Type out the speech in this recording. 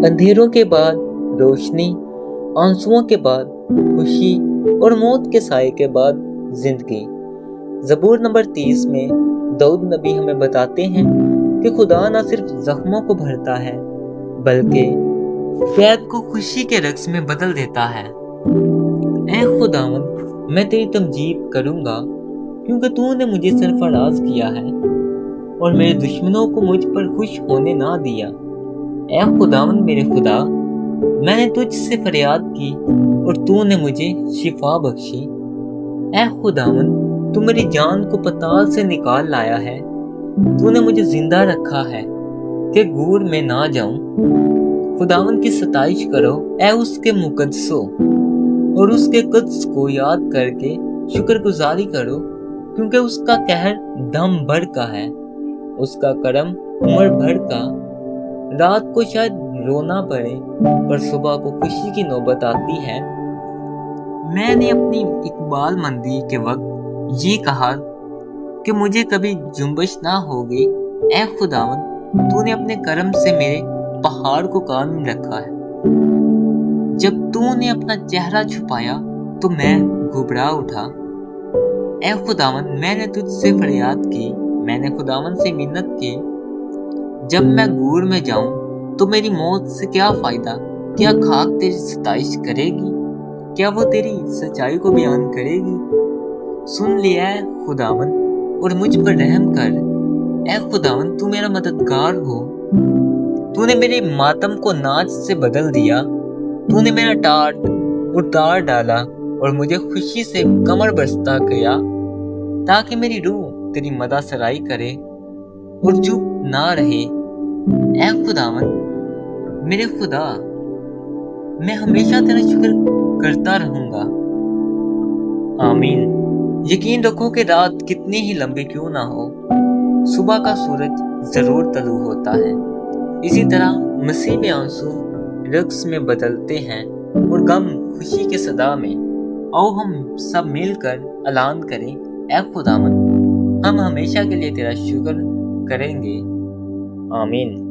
اندھیروں کے بعد روشنی، آنسوؤں کے بعد خوشی اور موت کے سائے کے بعد زندگی۔ زبور نمبر 30 میں داؤد نبی ہمیں بتاتے ہیں کہ خدا نہ صرف زخموں کو بھرتا ہے بلکہ فریب کو خوشی کے رقص میں بدل دیتا ہے۔ اے خداوند، میں تیری تمجید کروں گا کیونکہ تو نے مجھے سرفراز کیا ہے اور میرے دشمنوں کو مجھ پر خوش ہونے نہ دیا۔ اے خداوند میرے خدا، میں نے تجھ سے فریاد کی اور تو نے مجھے شفا بخشی۔ اے خداوند، تو میری جان کو پتال سے نکال لایا ہے، تو نے مجھے زندہ رکھا ہے کہ گور میں نہ جاؤں۔ خداوند کی ستائش کرو اے اس کے مقدسو، اور اس کے قدس کو یاد کر کے شکر گزاری کرو، کیونکہ اس کا قہر دم بھر کا ہے، اس کا کرم عمر بھر کا۔ رات کو شاید رونا پڑے پر صبح کو خوشی کی نوبت آتی ہے۔ میں نے اپنی اقبال مندی کے وقت یہ کہا کہ مجھے کبھی جنبش نہ ہوگی۔ اے خداوند، تو نے اپنے کرم سے میرے پہاڑ کو قائم رکھا ہے۔ جب تو نے اپنا چہرہ چھپایا تو میں گھبرا اٹھا۔ اے خداوند، میں نے تجھ سے فریاد کی، میں نے خداوند سے منت کی۔ جب میں گور میں جاؤں تو میری موت سے کیا فائدہ؟ کیا خاک تیری ستائش کرے گی؟ کیا وہ تیری سچائی کو بیان کرے گی؟ سن لیا اے خداوند اور مجھ پر رحم کر۔ اے خداوند، تو میرا مددگار ہو۔ تو نے میرے ماتم کو ناچ سے بدل دیا، تو نے میرا ٹاٹ اتار ڈالا اور مجھے خوشی سے کمر بستہ کیا، تاکہ میری روح تیری مدح سرائی کرے اور چپ نہ رہے۔ اے خداوند میرے خدا، میں ہمیشہ تیرا شکر کرتا رہوں گا۔ آمین۔ یقین رکھو کہ رات کتنی ہی لمبی کیوں نہ ہو، صبح کا سورج ضرور طلوع ہوتا ہے۔ اسی طرح مسیح میں آنسو رقص میں بدلتے ہیں اور غم خوشی کے صدا میں۔ آؤ ہم سب مل کر اعلان کریں، اے خداوند، ہم ہمیشہ کے لیے تیرا شکر کریں گے۔ آمین۔